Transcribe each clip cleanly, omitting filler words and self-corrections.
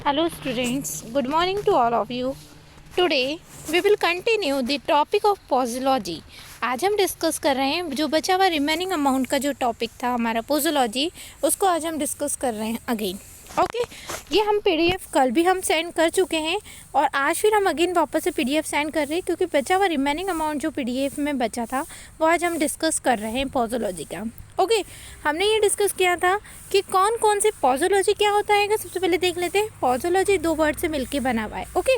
Hello students, good morning to all of you. Today we will continue the topic of पोजोलॉजी. आज हम discuss कर रहे हैं जो बचा हुआ रिमेनिंग अमाउंट का जो टॉपिक था हमारा पोजोलॉजी, उसको आज हम डिस्कस कर रहे हैं अगेन. ओके ये हम पीडीएफ कल भी हम सेंड कर चुके हैं और आज फिर हम अगेन वापस से पीडीएफ सेंड कर रहे हैं क्योंकि बचा हुआ रिमेनिंग अमाउंट जो पीडीएफ में बचा था वो आज हम डिस्कस कर रहे हैं पोजोलॉजी का. ओके हमने ये डिस्कस किया था कि कौन कौन से पोजोलॉजी क्या होता है. सबसे पहले देख लेते हैं. पोजोलॉजी दो वर्ड से मिलके बना हुआ है. ओके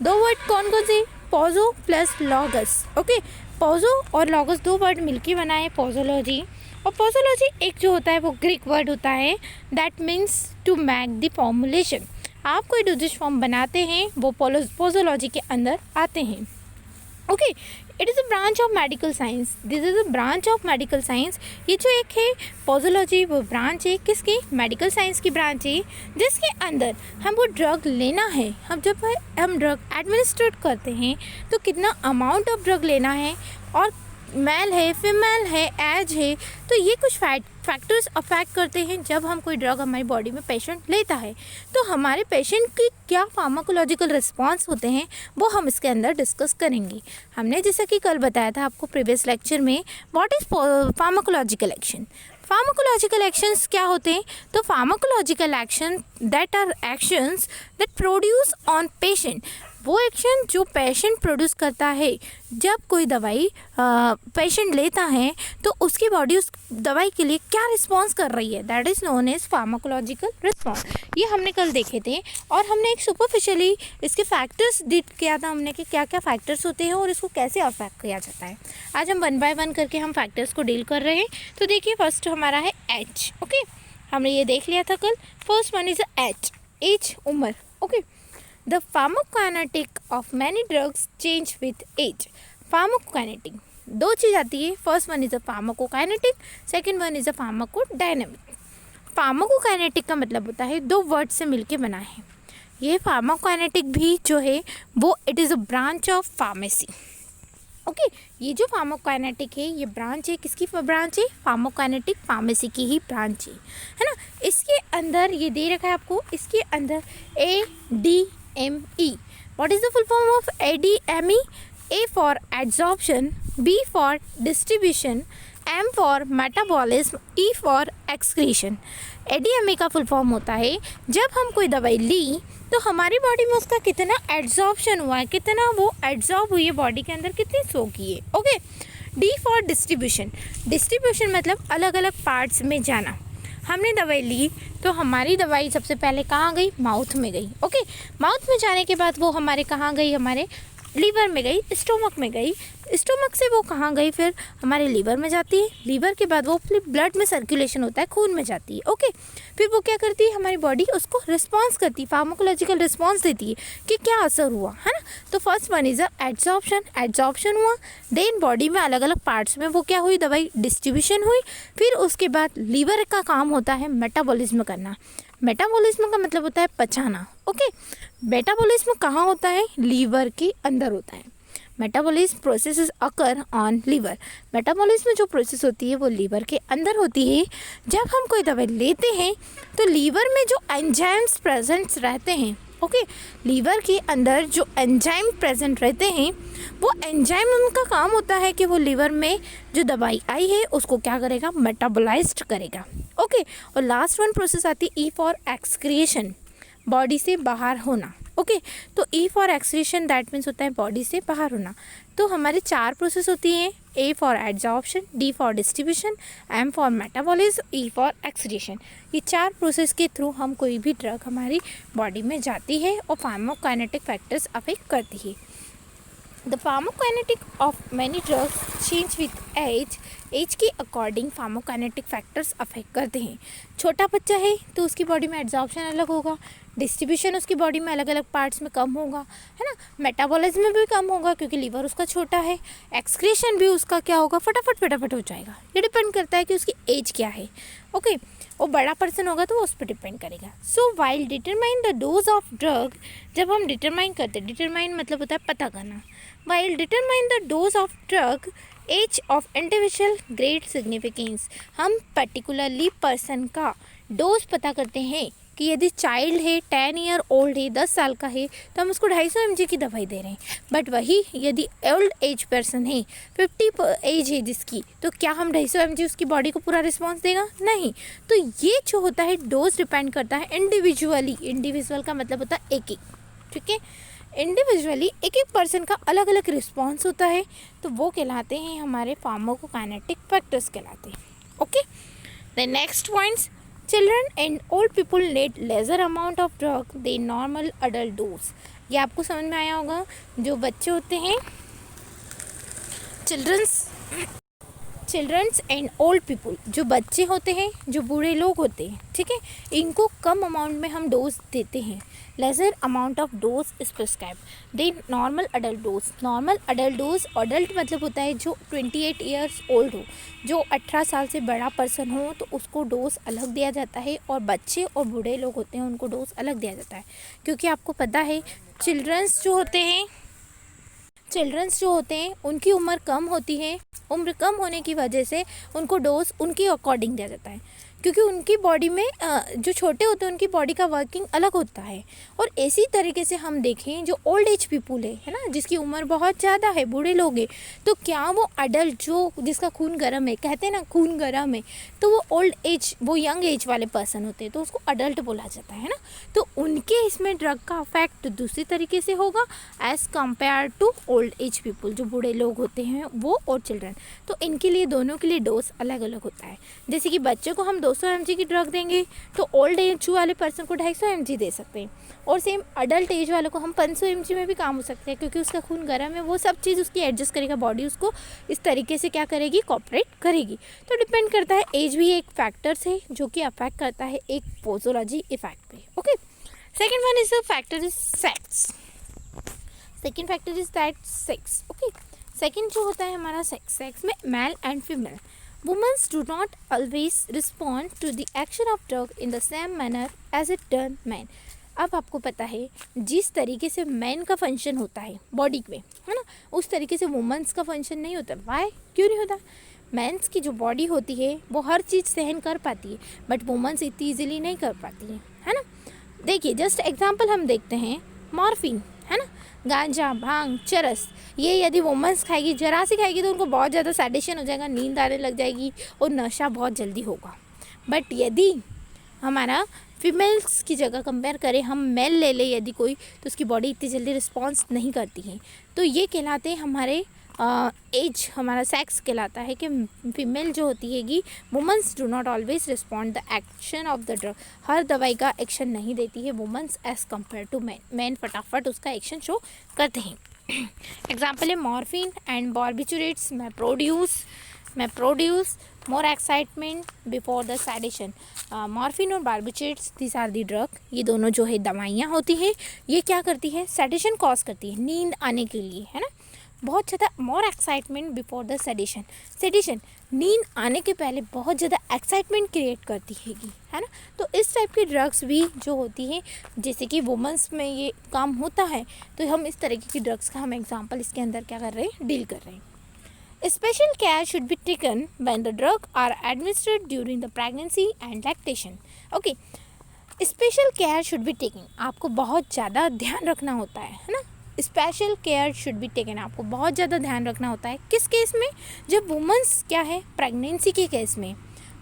दो वर्ड कौन कौन से? Pozzo plus logos. Okay Pozzo और लॉगस दो वर्ड मिलके बना है पोजोलॉजी. और पोजोलॉजी एक जो होता है वो ग्रीक वर्ड होता है that means to make the formulation. आप कोई डोजेज फॉर्म बनाते हैं वो पोजोलॉजी के अंदर आते हैं. Okay it is a branch of medical science. This is a branch of medical science. ये जो एक है पोजोलॉजी वो ब्रांच है किसकी? मेडिकल साइंस की ब्रांच है जिसके अंदर हम वो ड्रग लेना है. जब हम ड्रग एडमिनिस्ट्रेट करते हैं तो कितना अमाउंट ऑफ ड्रग लेना है और मेल है फीमेल है एज है तो ये कुछ फैक्टर्स अफेक्ट करते हैं. जब हम कोई ड्रग हमारी बॉडी में पेशेंट लेता है तो हमारे पेशेंट की क्या फार्माकोलॉजिकल रिस्पांस होते हैं वो हम इसके अंदर डिस्कस करेंगे. हमने जैसा कि कल बताया था आपको प्रीवियस लेक्चर में what is pharmacological action. Pharmacological actions क्या होते हैं? तो pharmacological action that are actions that produce on patient. वो एक्शन जो पेशेंट प्रोड्यूस करता है जब कोई दवाई पेशेंट लेता है तो उसकी बॉडी उस दवाई के लिए क्या रिस्पॉन्स कर रही है that is known as pharmacological response. ये हमने कल देखे थे और हमने एक सुपरफिशियली इसके फैक्टर्स डिट किया था हमने कि क्या क्या फैक्टर्स होते हैं और इसको कैसे अफेक्ट किया जाता है. आज हम वन बाय वन करके हम फैक्टर्स को डील कर रहे हैं. तो देखिए फर्स्ट हमारा है एज. ओके हमने ये देख लिया था कल. First one is age. Age उम्र. Okay The pharmacokinetic of many drugs change with age. Pharmacokinetic दो चीज़ आती है. First one is a pharmacokinetic, second one is a pharmacodynamic. Pharmacokinetic का मतलब होता है दो वर्ड से मिलके बना है. ये फार्माकोकाइनेटिक भी जो है वो it is a branch of pharmacy. Okay ये जो फार्माकोकाइनेटिक है ये ब्रांच है किसकी ब्रांच है? फार्माकोकाइनेटिक फार्मेसी की ही ब्रांच है ना. इसके अंदर ये दे रखा है आपको. इसके अंदर ADME. What is the full form of ADME? A for adsorption, B for distribution, M for metabolism, E for excretion. ADME का फुल फॉर्म होता है जब हम कोई दवाई ली तो हमारी बॉडी में उसका कितना एड्जॉर्प्शन हुआ है, कितना वो एड्जॉर्ब हुई है बॉडी के अंदर, कितनी सो की है. Okay D for distribution. Distribution मतलब अलग अलग पार्ट्स में जाना. हमने दवाई ली तो हमारी दवाई सबसे पहले कहाँ गई? माउथ में गई. ओके माउथ में जाने के बाद वो हमारे कहाँ गई? हमारे लीवर में गई, स्टोमक में गई. स्टोमक से वो कहाँ गई? फिर हमारे लीवर में जाती है. लीवर के बाद वो ब्लड में सर्कुलेशन होता है, खून में जाती है. ओके फिर वो क्या करती है? हमारी बॉडी उसको रिस्पॉन्स करती है, फार्माकोलॉजिकल रिस्पॉन्स देती है कि क्या असर हुआ है ना. तो first one is adsorption. Adsorption हुआ. देन बॉडी में अलग अलग पार्ट्स में वो क्या हुई? दवाई डिस्ट्रीब्यूशन हुई. फिर उसके बाद लीवर का काम होता है मेटाबॉलिज्म करना. मेटाबॉलिज्म का मतलब होता है पचाना. ओके मेटाबॉलिज्म कहाँ होता है? लीवर के अंदर होता है. Metabolism process occur on liver. Metabolism जो प्रोसेस होती है वो लीवर के अंदर होती है. जब हम कोई दवाई लेते हैं तो लीवर में जो एंजाइम्स प्रेजेंट्स रहते हैं, ओके लीवर के अंदर जो एंजाइम प्रेजेंट रहते हैं वो एंजाइम उनका काम होता है कि वो लीवर में जो दवाई आई है उसको क्या करेगा? मेटाबोलाइज्ड करेगा. ओके और लास्ट वन प्रोसेस आती है E फॉर एक्सक्रिएशन, बॉडी से बाहर होना. ओके तो E for excretion that means होता है बॉडी से बाहर होना. तो हमारे चार प्रोसेस होती हैं. A for adsorption, D for distribution, M for metabolism, E for excretion. ये चार प्रोसेस के थ्रू हम कोई भी ड्रग हमारी बॉडी में जाती है और फार्माकोकाइनेटिक फैक्टर्स अफेक्ट करती है. The pharmacokinetic of many drugs change with age. Age के अकॉर्डिंग फार्माकोकाइनेटिक फैक्टर्स अफेक्ट करते हैं. छोटा बच्चा है तो उसकी बॉडी में एड्जॉर्प्शन अलग होगा, डिस्ट्रीब्यूशन उसकी बॉडी में अलग अलग पार्ट्स में कम होगा है ना. मेटाबॉलिज्म में भी कम होगा क्योंकि लीवर उसका छोटा है. एक्सक्रीशन भी उसका क्या होगा? फटाफट हो जाएगा. ये डिपेंड करता है कि उसकी एज क्या है. ओके वो बड़ा पर्सन होगा तो वो उस पर डिपेंड करेगा. So while determine the dose of drug. जब हम डिटरमाइन करते हैं, डिटरमाइन मतलब होता है पता करना. While determine the dose of drug age of individual great significance. हम पर्टिकुलरली पर्सन का डोज पता करते हैं कि यदि चाइल्ड है 10 ईयर ओल्ड है, 10 साल का है, तो हम उसको 250 mg की दवाई दे रहे हैं। बट वही यदि ओल्ड एज पर्सन है, 50 एज है जिसकी, तो क्या हम 250 mg उसकी बॉडी को पूरा रिस्पॉन्स देगा? नहीं। तो ये जो होता है डोज डिपेंड करता है इंडिविजुअली। इंडिविजुअल का मतलब होता है एक एक, ठीक है। इंडिविजुअली एक एक पर्सन का अलग अलग रिस्पॉन्स होता है, तो वो कहलाते हैं हमारे फार्माकोकाइनेटिक फैक्टर्स कहलाते हैं। Okay, the next points, children and old people need lesser amount of drug than normal adult dose. ये आपको समझ में आया होगा। जो बच्चे होते हैं, चिल्ड्रंस एंड ओल्ड पीपल, जो बच्चे होते हैं, जो बूढ़े लोग होते हैं, ठीक है, इनको कम अमाउंट में हम डोज देते हैं। Lesser amount of dose is prescribe than normal adult dose. Normal adult dose, adult मतलब होता है जो 28 ईयर्स ओल्ड हो, जो 18 साल से बड़ा पर्सन हो, तो उसको डोज अलग दिया जाता है। और बच्चे और बूढ़े लोग होते हैं उनको डोज अलग दिया जाता है। क्योंकि आपको पता है चिल्ड्रंस जो होते हैं उनकी उम्र कम होती है। उम्र कम होने की वजह से उनको डोज उनके अकॉर्डिंग दिया जाता है, क्योंकि उनकी बॉडी में जो छोटे होते हैं उनकी बॉडी का वर्किंग अलग होता है। और इसी तरीके से हम देखें जो ओल्ड एज पीपल है ना, जिसकी उम्र बहुत ज़्यादा है, बूढ़े लोग हैं, तो क्या वो अडल्ट जो जिसका खून गर्म है, कहते हैं ना खून गर्म है, तो वो ओल्ड एज, वो यंग एज वाले पर्सन होते हैं, तो उसको अडल्ट बोला जाता है ना। तो उनके इसमें ड्रग का इफेक्ट दूसरी तरीके से होगा as compare to old age people, जो बूढ़े लोग होते हैं वो, और चिल्ड्रन। तो इनके लिए दोनों के लिए डोज अलग अलग होता है। जैसे कि बच्चे को हम 200 mg की ड्रग देंगे, तो ओल्ड एज वाले पर्सन को 250 mg दे सकते हैं। और सेम अडल्ट एज वाले को हम 500 mg में भी काम हो सकते हैं, क्योंकि उसका खून गर्म है, वो सब चीज़ उसकी एडजस्ट करेगा, बॉडी उसको इस तरीके से क्या करेगी, कॉपरेट करेगी। तो डिपेंड करता है, एज भी एक फैक्टर्स है जो कि अफेक्ट करता है एक पोजोलॉजी इफेक्ट पे। Okay, second one is the factor is sex. Second factor is that sex. Okay, second जो होता है हमारा सेक्स में male and female, womens do not always respond to the action of drug in the same manner as it done men। अब आपको पता है जिस तरीके से मैन का फंक्शन होता है बॉडी में, है ना, उस तरीके से वुमेन्स का फंक्शन नहीं होता। वाई, क्यों नहीं होता? मेंस की जो बॉडी होती है वो हर चीज़ सहन कर पाती है, बट वुमेन्स इतनी ईजिली नहीं कर पाती है ना। देखिए जस्ट एग्जांपल हम देखते हैं, मॉर्फिन, है ना, गांजा, भांग, चरस, ये यदि वुमेन्स खाएगी, जरा सी खाएगी, तो उनको बहुत ज़्यादा सैडिशन हो जाएगा, नींद आने लग जाएगी और नशा बहुत जल्दी होगा। बट यदि हमारा फीमेल्स की जगह कंपेयर करें, हम मेल ले लें यदि कोई, तो उसकी बॉडी इतनी जल्दी रिस्पॉन्स नहीं करती है। तो ये कहलाते हैं हमारे एज, हमारा सेक्स कहलाता है कि फीमेल जो होती हैगी, womens do not always respond the action of the drug. हर दवाई का एक्शन नहीं देती है womens as compare to man. Man फटाफट उसका एक्शन शो करते हैं। एग्जाम्पल है मॉर्फिन एंड बार्बिचुरेट्स में produce more excitement before the sedation. Morphine और barbiturates, this are the drug, ये दोनों जो है दवाइयाँ होती हैं, ये क्या करती है, सैडिशन कॉज करती है, नींद आने के लिए, है ना, बहुत ज़्यादा। मोर एक्साइटमेंट बिफोर द सेडिशन, नींद आने के पहले बहुत ज़्यादा एक्साइटमेंट क्रिएट करती हैगी, है ना। तो इस टाइप की ड्रग्स भी जो होती हैं, जैसे कि वुमेंस में ये काम होता है, तो हम इस तरीके की ड्रग्स का हम एग्जांपल इसके अंदर क्या कर रहे हैं, डील कर रहे हैं। Special care should be taken when the drug are administered during the pregnancy and lactation. Okay, special care should be taken, आपको बहुत ज़्यादा ध्यान रखना होता है ना। Special care should be taken, आपको बहुत ज़्यादा ध्यान रखना होता है। किस केस में? जब वुमेंस क्या है, प्रेगनेंसी के केस में।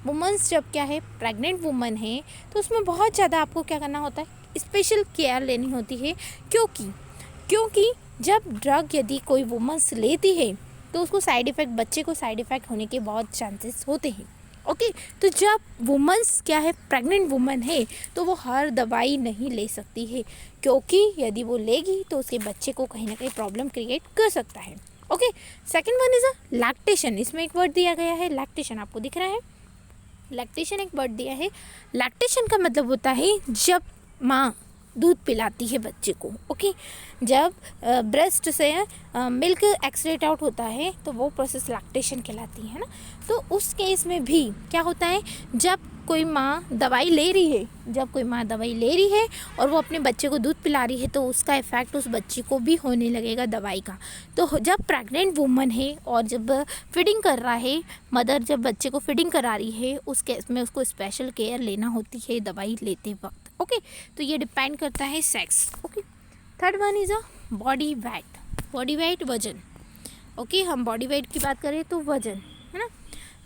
वुमेंस जब क्या है, प्रेग्नेंट वुमन है, तो उसमें बहुत ज़्यादा आपको क्या करना होता है, स्पेशल केयर लेनी होती है। क्योंकि जब ड्रग यदि कोई वुमेंस लेती है, तो उसको साइड इफ़ेक्ट, बच्चे को साइड इफ़ेक्ट होने के बहुत चांसेस होते हैं। ओके, तो जब वुमेंस क्या है, प्रेग्नेंट वुमन है, तो वो हर दवाई नहीं ले सकती है, क्योंकि यदि वो लेगी तो उसके बच्चे को कहीं ना कहीं प्रॉब्लम क्रिएट कर सकता है। Okay, second one is a lactation. इसमें एक वर्ड दिया गया है लैक्टेशन, आपको दिख रहा है, लैक्टेशन एक वर्ड दिया है। लैक्टेशन का मतलब होता है जब माँ दूध पिलाती है बच्चे को। ओके, जब ब्रेस्ट से मिल्क एक्सक्रीट आउट होता है, तो वो प्रोसेस लैक्टेशन कहलाती है ना। तो उस केस में भी क्या होता है, जब कोई माँ दवाई ले रही है और वो अपने बच्चे को दूध पिला रही है, तो उसका इफ़ेक्ट उस बच्चे को भी होने लगेगा दवाई का। तो जब प्रेग्नेंट वुमन है और जब फीडिंग कर रहा है, मदर जब बच्चे को फीडिंग करा रही है, उस केस में उसको स्पेशल केयर लेना होती है दवाई लेते वक्त। ओके, तो ये डिपेंड करता है sex. Okay, third one is a body weight. Body weight वजन। ओके, हम बॉडी वेट की बात करें तो वजन है ना।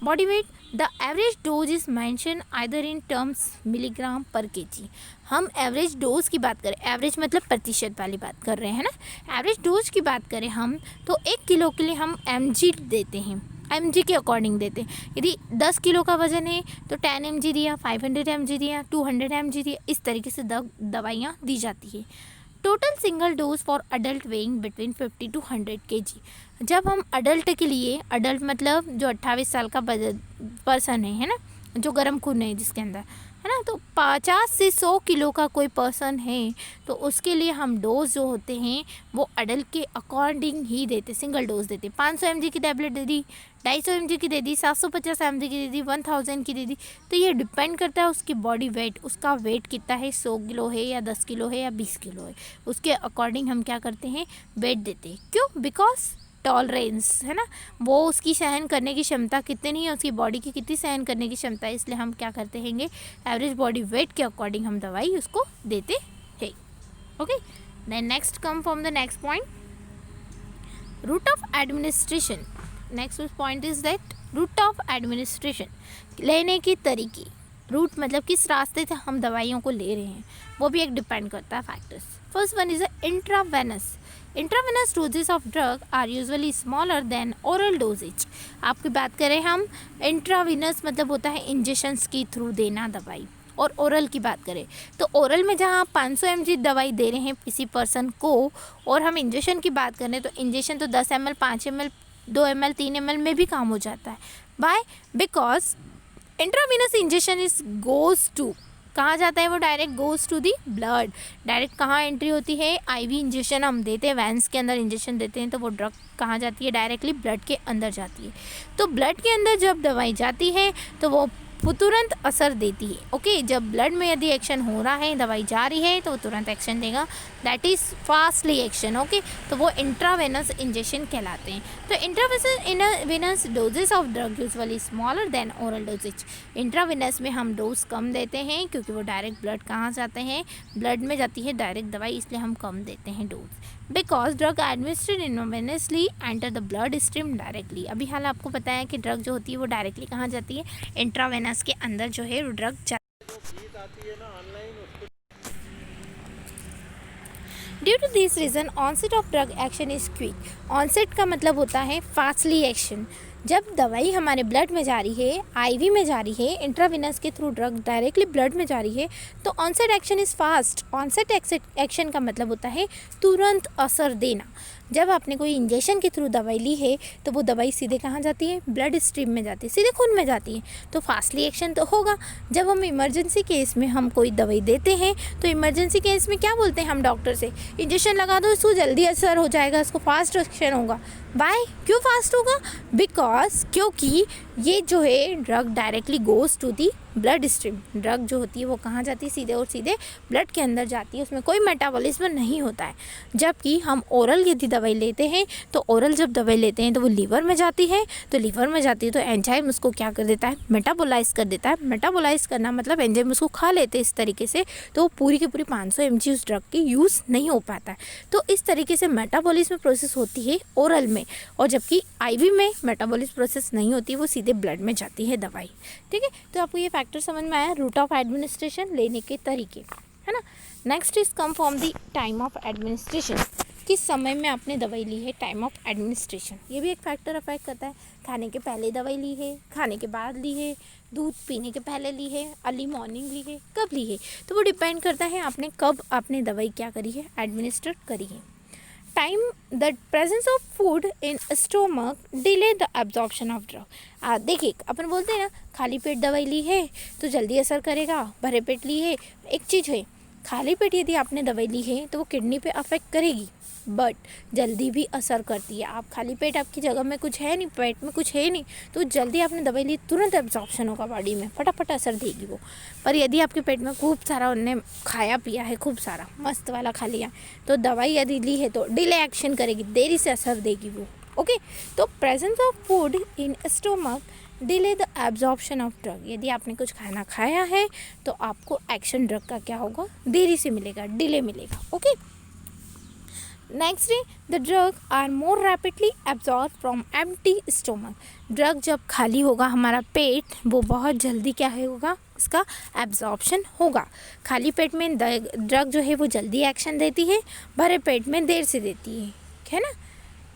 Body weight, the average dose is mention either in terms milligram पर केजी। हम एवरेज डोज की बात करें, एवरेज मतलब प्रतिशत वाली बात कर रहे हैं ना। एवरेज डोज की बात करें हम तो 1 किलो के लिए हम mg देते हैं, mg के अकॉर्डिंग देते हैं। यदि 10 किलो का वजन है तो 10 mg दिया, 500 mg दिया, 200 mg दिया, इस तरीके से दवाइयाँ दी जाती है। Total single dose for adult weighing between 50 to 100 kg। जब हम अडल्ट के लिए, अडल्ट मतलब जो 28 साल का पर्सन है ना, जो गर्म खून है जिसके अंदर है ना, तो 50 से 100 किलो का कोई पर्सन है तो उसके लिए हम डोज जो होते हैं वो अडल्ट के अकॉर्डिंग ही देते, सिंगल डोज देते। 500 mg की टैबलेट दे दी, 250 mg की दे दी, 750 mg की दे दी, 1000 की दे दी। तो ये डिपेंड करता है उसकी बॉडी वेट, उसका वेट कितना है, 100 किलो है या 10 किलो है या 20 किलो है, उसके अकॉर्डिंग हम क्या करते हैं, वेट देते हैं। क्यों? बिकॉज टॉलरेंस है ना, वो उसकी सहन करने की क्षमता कितनी है, उसकी बॉडी की कितनी सहन करने की क्षमता है, इसलिए हम क्या करते हैंगे, एवरेज बॉडी वेट के अकॉर्डिंग हम दवाई उसको देते हैं। Okay, then next come from the next point, route of administration. Next point is that route of administration, लेने की तरीके। रूट मतलब किस रास्ते से हम दवाइयों को ले रहे हैं, वो भी एक डिपेंड करता है factors. First one is intravenous. Intravenous doses of drug are usually smaller than oral doses. आपकी बात करें हम, इंट्रावेनस मतलब होता है इंजेक्शंस के थ्रू देना दवाई, और ओरल की बात करें तो ओरल में जहाँ आप 500 mg दवाई दे रहे हैं किसी पर्सन को, और हम इंजेक्शन की बात करें तो इंजेक्शन तो 10 ml, 5 ml, 2 ml, 3 ml में भी काम हो जाता है। By because intravenous injection is goes to, कहाँ जाता है वो, direct goes to the blood. Direct कहाँ एंट्री होती है, आईवी इंजेक्शन हम देते हैं, वैंस के अंदर इंजेक्शन देते हैं तो वो ड्रग कहाँ जाती है, डायरेक्टली ब्लड के अंदर जाती है। तो ब्लड के अंदर जब दवाई जाती है तो वो तुरंत असर देती है। ओके, जब ब्लड में यदि एक्शन हो रहा है, दवाई जा रही है तो वो तुरंत एक्शन देगा, that is fastly action. Okay, तो वो इंट्रावेनस इंजेक्शन कहलाते हैं। तो intravenous doses of drug usually smaller than oral doses. Intravenous में हम डोज कम देते हैं क्योंकि वो डायरेक्ट ब्लड कहाँ जाते हैं, ब्लड में जाती है डायरेक्ट दवाई, इसलिए हम कम देते हैं dose. Because drug administered intravenously enter the blood stream directly. अभी हाल आपको पता है कि ड्रग जो होती है वो डायरेक्टली कहाँ जाती है, इंट्रावेनस के अंदर जो है वो ड्रग जाती है। Due to this reason onset of drug action is quick. Onset का मतलब होता है फास्टली एक्शन। जब दवाई हमारे ब्लड में जा रही है, आईवी में जा रही है, इंट्रावेनस के थ्रू ड्रग डायरेक्टली ब्लड में जा रही है तो onset action is fast. Onset action का मतलब होता है तुरंत असर देना। जब आपने कोई इंजेक्शन के थ्रू दवाई ली है तो वो दवाई सीधे कहाँ जाती है, ब्लड स्ट्रीम में जाती है, सीधे खून में जाती है, तो फास्टली एक्शन तो होगा। जब हम इमरजेंसी केस में हम कोई दवाई देते हैं तो इमरजेंसी केस में क्या बोलते हैं हम डॉक्टर से, इंजेक्शन लगा दो, इसको जल्दी असर हो जाएगा, इसको फास्ट एक्शन होगा। बाय क्यों फास्ट होगा, बिकॉज क्योंकि ये जो है drug directly goes to the blood stream. Drug जो होती है वो कहाँ जाती है, सीधे और सीधे ब्लड के अंदर जाती है, उसमें कोई मेटाबॉलिज्म नहीं होता है। जबकि हम ओरल यदि दवाई लेते हैं तो ओरल जब दवाई लेते हैं तो वो लीवर में जाती है, तो लीवर में जाती है तो एंजाइम उसको क्या कर देता है, मेटाबोलाइज कर देता है। मेटाबोलाइज करना मतलब एंजाइम उसको खा लेते हैं इस तरीके से, तो वो पूरी की पूरी 500 mg उस ड्रग की यूज़ नहीं हो पाता है। तो इस तरीके से मेटाबॉलिज्म प्रोसेस होती है ओरल में, और जबकि आईवी में मेटाबॉलिज्म प्रोसेस नहीं होती, वो सीधे ब्लड में जाती है दवाई। ठीक है, तो आपको ये फैक्टर समझ में आया, रूट ऑफ एडमिनिस्ट्रेशन, लेने के तरीके, है ना। Next is come from the time of administration. किस समय में आपने दवाई ली है, टाइम ऑफ एडमिनिस्ट्रेशन, ये भी एक फैक्टर अफेक्ट करता है। खाने के पहले दवाई ली है, खाने के बाद ली है, दूध पीने के पहले ली है, अर्ली मॉर्निंग ली है, कब ली है, तो वो डिपेंड करता है आपने कब आपने दवाई क्या करी है, एडमिनिस्टर करी है। Time, the presence of food in stomach delay the absorption of drug. देखिए अपन बोलते हैं ना, खाली पेट दवाई ली है तो जल्दी असर करेगा, भरे पेट ली है, एक चीज़ है, खाली पेट यदि आपने दवाई ली है तो वो किडनी पे अफेक्ट करेगी बट जल्दी भी असर करती है। आप खाली पेट, आपकी जगह में कुछ है नहीं, पेट में कुछ है नहीं, तो जल्दी आपने दवाई ली, तुरंत एब्जॉर्प्शन होगा बॉडी में, फटाफट असर देगी वो। पर यदि आपके पेट में खूब सारा उनने खाया पिया है, खूब सारा मस्त वाला खा लिया, तो दवाई यदि ली है तो डिले एक्शन करेगी, देरी से असर देगी वो। ओके, तो presence of food in stomach delay the absorption of drug, यदि आपने कुछ खाना खाया है तो आपको एक्शन ड्रग का क्या होगा, देरी से मिलेगा, डिले मिलेगा। ओके, नेक्स्ट है the drug are more rapidly absorb from empty stomach, drug जब खाली होगा हमारा पेट, वो बहुत जल्दी क्या होगा, इसका एब्जॉर्प्शन होगा। खाली पेट में ड्रग जो है वो जल्दी एक्शन देती है, भरे पेट में देर से देती है ना।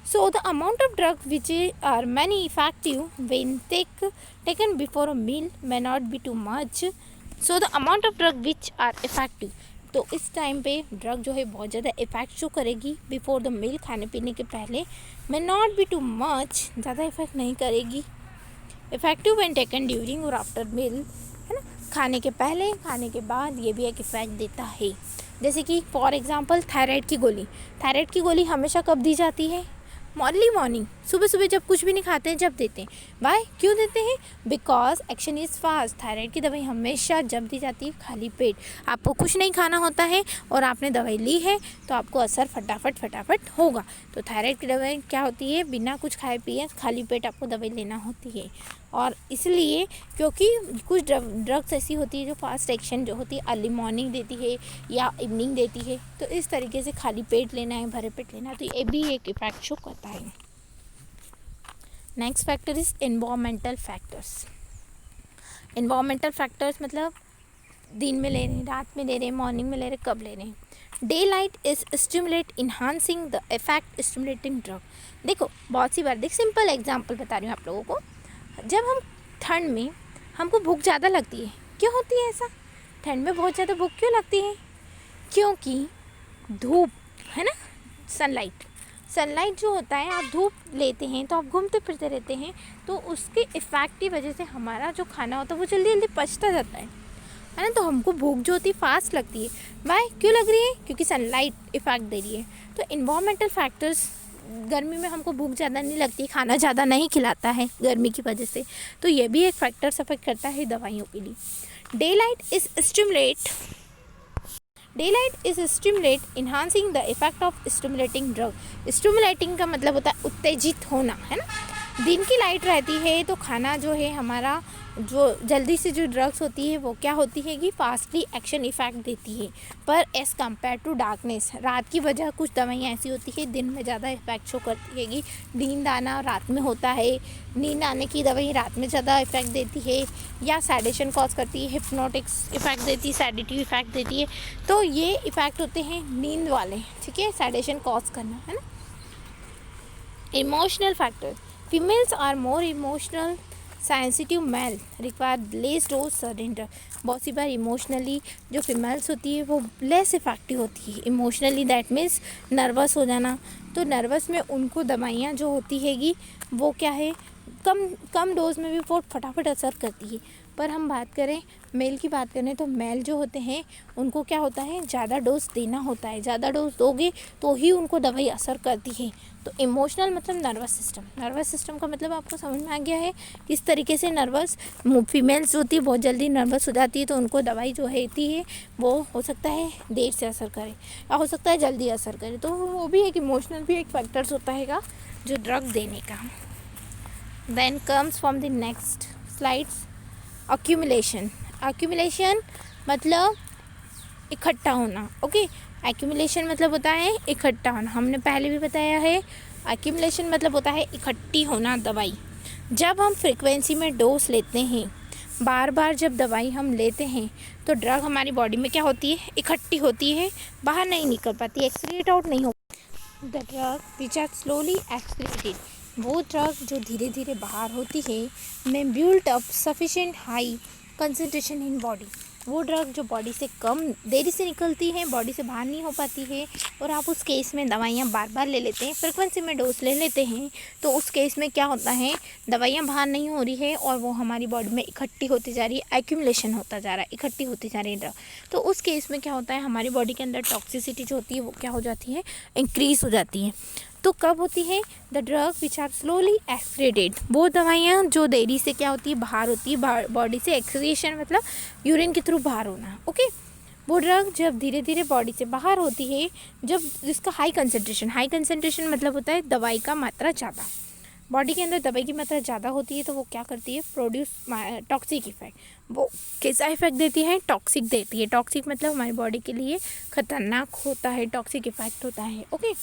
So the amount of drug which are many effective when taken before a meal may not be too much. So the amount of drug which are effective, तो इस टाइम पे ड्रग जो है बहुत ज़्यादा इफेक्ट शो करेगी before the meal, खाने पीने के पहले, may not be too much, ज़्यादा इफेक्ट नहीं करेगी। इफेक्टिव when taken during और आफ्टर मील, है ना, खाने के पहले खाने के बाद ये भी एक इफेक्ट देता है। जैसे कि फॉर एग्जांपल थायराइड की गोली हमेशा कब दी जाती है, अर्ली मॉर्निंग, सुबह सुबह जब कुछ भी नहीं खाते हैं जब देते हैं। वाई, क्यों देते हैं, because action is fast. Thyroid की दवाई हमेशा जब दी जाती है खाली पेट, आपको कुछ नहीं खाना होता है और आपने दवाई ली है तो आपको असर फटाफट होगा। तो थायराइड की दवाई क्या होती है, बिना कुछ खाए पिए खाली पेट आपको दवाई लेना होती है। और इसलिए क्योंकि कुछ ड्रग्स ऐसी होती है जो फास्ट एक्शन जो होती है अर्ली मॉर्निंग देती है या इवनिंग देती है, तो इस तरीके से खाली पेट लेना है, भरे पेट लेना है, तो ये भी एक इफेक्ट शो करता है। Next factor is environmental factors. Environmental factors मतलब दिन में ले रहे हैं, रात में ले रहे हैं, मॉर्निंग में ले रहे हैं, कब ले रहे हैं। Day light is stimulate enhancing the effect stimulating drug. देखो बहुत सी बार, देख सिंपल एग्जाम्पल बता रही हूँ आप लोगों को। जब हम ठंड में हमको भूख ज़्यादा लगती है, क्यों होती है ऐसा, ठंड में बहुत ज़्यादा भूख क्यों लगती है, क्योंकि धूप है ना, सनलाइट जो होता है, आप धूप लेते हैं तो आप घूमते फिरते रहते हैं, तो उसके इफ़ेक्ट की वजह से हमारा जो खाना होता है वो जल्दी जल्दी पचता जाता है ना, तो हमको भूख जो होती है फास्ट लगती है। वाई, क्यों लग रही है, क्योंकि सनलाइट इफ़ेक्ट दे रही है। तो इन्वायरमेंटल फैक्टर्स, गर्मी में हमको भूख ज़्यादा नहीं लगती, खाना ज़्यादा नहीं खिलाता है गर्मी की वजह से, तो ये भी एक फैक्टर्स अफेक्ट करता है दवाइयों के लिए। Day light is stimulate enhancing the effect of stimulating drug. Stimulating का मतलब होता है उत्तेजित होना, है ना। दिन की लाइट रहती है तो खाना जो है हमारा, जो जल्दी से जो ड्रग्स होती है वो क्या होती है कि फास्टली एक्शन इफेक्ट देती है, पर एज़ कम्पेयर टू डार्कनेस, रात की वजह कुछ दवाइयाँ ऐसी होती है दिन में ज़्यादा इफेक्ट शो करती है कि नींद आना रात में होता है, नींद आने की दवाई रात में ज़्यादा इफेक्ट देती है, या सैडेशन कॉज करती है, हिप्नोटिक्स इफेक्ट देती है, सैडेटिव इफेक्ट देती है, तो ये इफेक्ट होते हैं नींद वाले, ठीक है, सैडेशन कॉज करना, है ना। Emotional factor, females are more emotional sensitive, male require less dose surrender. बहुत सी बार इमोशनली जो फीमेल्स होती है वो लेस इफेक्टिव होती है। इमोशनली दैट मीन्स नर्वस हो जाना, तो नर्वस में उनको दवाइयाँ जो होती हैगी वो क्या है, कम डोज में भी वो फटाफट असर करती है। पर हम बात करें मेल की बात करें तो मेल जो होते हैं उनको क्या होता है, ज़्यादा डोज देना होता है, ज़्यादा डोज दोगे तो ही उनको दवाई असर करती है। तो इमोशनल मतलब नर्वस सिस्टम का मतलब आपको समझ में आ गया है किस तरीके से नर्वस फीमेल्स होती है बहुत जल्दी नर्वस हो जाती है, तो उनको दवाई जो होती है वो हो सकता है देर से असर करे या हो सकता है जल्दी असर करे, तो वो भी एक इमोशनल भी एक फैक्टर्स होता है जो ड्रग देने का। Then comes from the next slides accumulation मतलब इकट्ठा होना। ओके, एक्यूमुलेशन मतलब होता है इकट्ठा होना, हमने पहले भी बताया है। एक्यूमुलेशन मतलब होता है इकट्ठी होना दवाई। जब हम फ्रीक्वेंसी में डोज लेते हैं, बार बार जब दवाई हम लेते हैं तो ड्रग हमारी बॉडी में क्या होती है, इकट्ठी होती है, बाहर नहीं निकल पाती, एक्सक्रीट आउट नहीं हो। The drug which are slowly excreted, वो ड्रग जो धीरे धीरे बाहर होती है, में built up sufficient high concentration in body, वो ड्रग जो बॉडी से कम देरी से निकलती है, बॉडी से बाहर नहीं हो पाती है, और आप उस केस में दवाइयाँ बार बार ले लेते हैं, फ्रिक्वेंसी में डोज ले लेते हैं, तो उस केस में क्या होता है, दवाइयाँ बाहर नहीं हो रही है और वो हमारी बॉडी में इकट्ठी होती जा रही है, एक्यूमुलेशन होता जा रहा है, इकट्ठी होती जा रही है ड्रग। तो उस केस में क्या होता है, हमारी बॉडी के अंदर टॉक्सिसिटी जो होती है वो क्या हो जाती है, इंक्रीज़ हो जाती है। तो कब होती है, the drug which are slowly excreted, वो दवाइयाँ जो देरी से क्या होती है, बाहर होती है बॉडी से, एक्सक्रीशन मतलब यूरिन के थ्रू बाहर होना। ओके, वो ड्रग जब धीरे धीरे बॉडी से बाहर होती है, जब जिसका हाई कंसंट्रेशन मतलब होता है दवाई का मात्रा ज़्यादा, बॉडी के अंदर दवाई की मात्रा ज़्यादा होती है तो वो क्या करती है, प्रोड्यूस टॉक्सिक इफेक्ट। वो कैसा इफेक्ट देती है, टॉक्सिक देती है। टॉक्सिक मतलब हमारी बॉडी के लिए खतरनाक होता है, टॉक्सिक इफेक्ट होता है। ओके,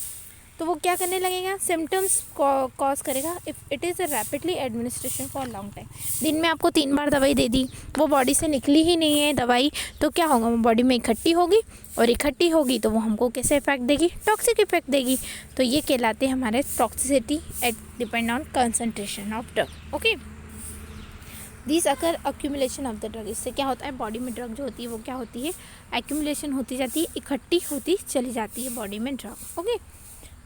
तो वो क्या करने लगेगा, सिम्टम्स कॉज करेगा if it is a rapidly administration for long time. दिन में आपको 3 बार दवाई दे दी, वो बॉडी से निकली ही नहीं है दवाई, तो क्या होगा, वो बॉडी में इकट्ठी होगी, और इकट्ठी होगी तो वो हमको कैसे इफेक्ट देगी, टॉक्सिक इफेक्ट देगी। तो ये कहलाते हैं हमारे toxicity at depend on concentration of drug. Okay, this occur accumulation of the drug. इससे क्या होता है, बॉडी में ड्रग जो होती है वो क्या होती है, एक्यूमुलेशन होती जाती है, इकट्ठी होती चली जाती है बॉडी में drug. Okay,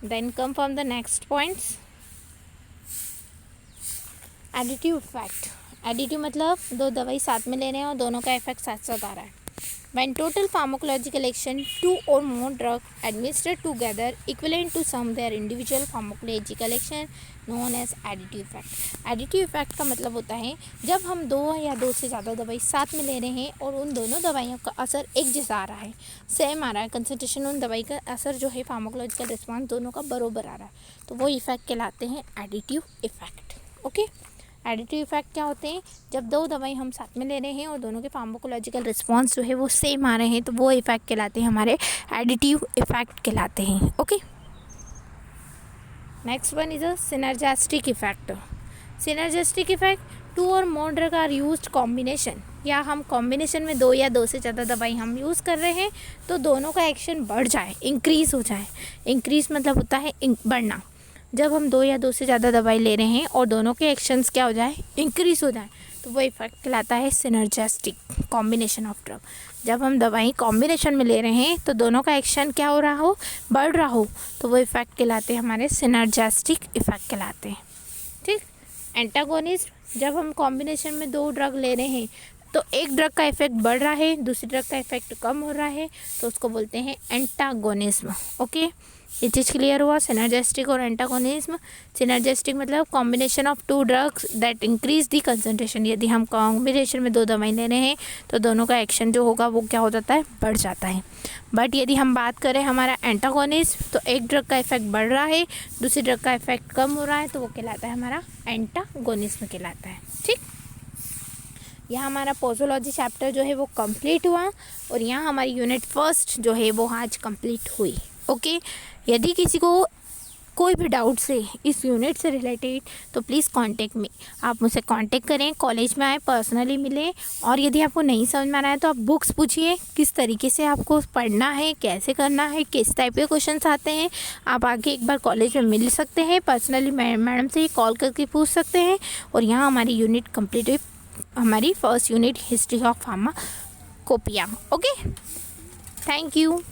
then come from the next points, additive effect। additive मतलब दो दवाई साथ में ले रहे हैं और दोनों का इफेक्ट साथ साथ आ रहा है। when total pharmacological action 2 or more drug administered together equivalent to some their individual pharmacological action known as additive effect। additive effect का मतलब होता है जब हम 2 या 2 से ज़्यादा दवाई साथ में ले रहे हैं और उन दोनों दवाइयों का असर एक जैसा आ रहा है, सेम आ रहा है, कंसंट्रेशन उन दवाई का असर जो है, फार्माकोलॉजिकल रिस्पॉन्स दोनों का बराबर आ रहा है, तो वो इफेक्ट कहलाते हैं additive effect. Okay, additive effect क्या होते हैं, जब 2 दवाई हम साथ में ले रहे हैं और दोनों के फार्माकोलॉजिकल रिस्पॉन्स जो है वो सेम आ रहे हैं, तो वो इफेक्ट कहलाते हैं हमारे एडिटिव इफेक्ट कहलाते हैं। Okay, next one is a synergistic effect. Synergistic effect, 2 और more drug are used combination, या हम कॉम्बिनेशन में 2 या 2 से ज़्यादा दवाई हम यूज़ कर रहे हैं तो दोनों का एक्शन बढ़ जाए, इंक्रीज़ हो जाए। इंक्रीज़ मतलब होता है बढ़ना। जब हम 2 या 2 से ज़्यादा दवाई ले रहे हैं और दोनों के एक्शंस क्या हो जाए, इंक्रीज़ हो जाए, तो वो इफेक्ट कहलाता है सिनर्जिस्टिक कॉम्बिनेशन ऑफ ड्रग। जब हम दवाई कॉम्बिनेशन में ले रहे हैं तो दोनों का एक्शन क्या हो रहा हो, बढ़ रहा हो, तो वो इफेक्ट कहलाते हैं हमारे सिनर्जिस्टिक इफेक्ट कहलाते हैं। ठीक, एंटागोनिस्ट, जब हम कॉम्बिनेशन में 2 ड्रग ले रहे हैं तो एक ड्रग का इफेक्ट बढ़ रहा है, दूसरी ड्रग का इफेक्ट कम हो रहा है, तो उसको बोलते हैं एंटागोनिज्म। ओके, ये चीज़ क्लियर हुआ, सिनर्जिस्टिक और एंटागोनिज्म। सिनर्जिस्टिक मतलब combination of 2 drugs that increase the concentration. यदि हम कॉम्बिनेशन में 2 दवाई ले रहे हैं तो दोनों का एक्शन जो होगा वो क्या हो जाता है, बढ़ जाता है। बट यदि हम बात करें हमारा एंटागोनिज्म, तो एक ड्रग का इफेक्ट बढ़ रहा है, दूसरी ड्रग का इफेक्ट कम हो रहा है, तो वो कहलाता है हमारा एंटागोनिज्म कहलाता है। ठीक, यहाँ हमारा पोजोलॉजी चैप्टर जो है वो कंप्लीट हुआ और यहाँ हमारी यूनिट 1 जो है वो आज कंप्लीट हुई। ओके, यदि किसी को कोई भी डाउट्स है इस यूनिट से रिलेटेड तो प्लीज़ कांटेक्ट मी। आप मुझसे कांटेक्ट करें, कॉलेज में आए, पर्सनली मिलें, और यदि आपको नहीं समझ में आ रहा है तो आप बुक्स पूछिए, किस तरीके से आपको पढ़ना है, कैसे करना है, किस टाइप के क्वेश्चंस आते हैं। आप आगे एक बार कॉलेज में मिल सकते हैं, पर्सनली मैडम से कॉल करके पूछ सकते हैं। और यहाँ हमारी यूनिट कंप्लीट हुई, हमारी first unit history of pharmacopoeia. Okay, thank you.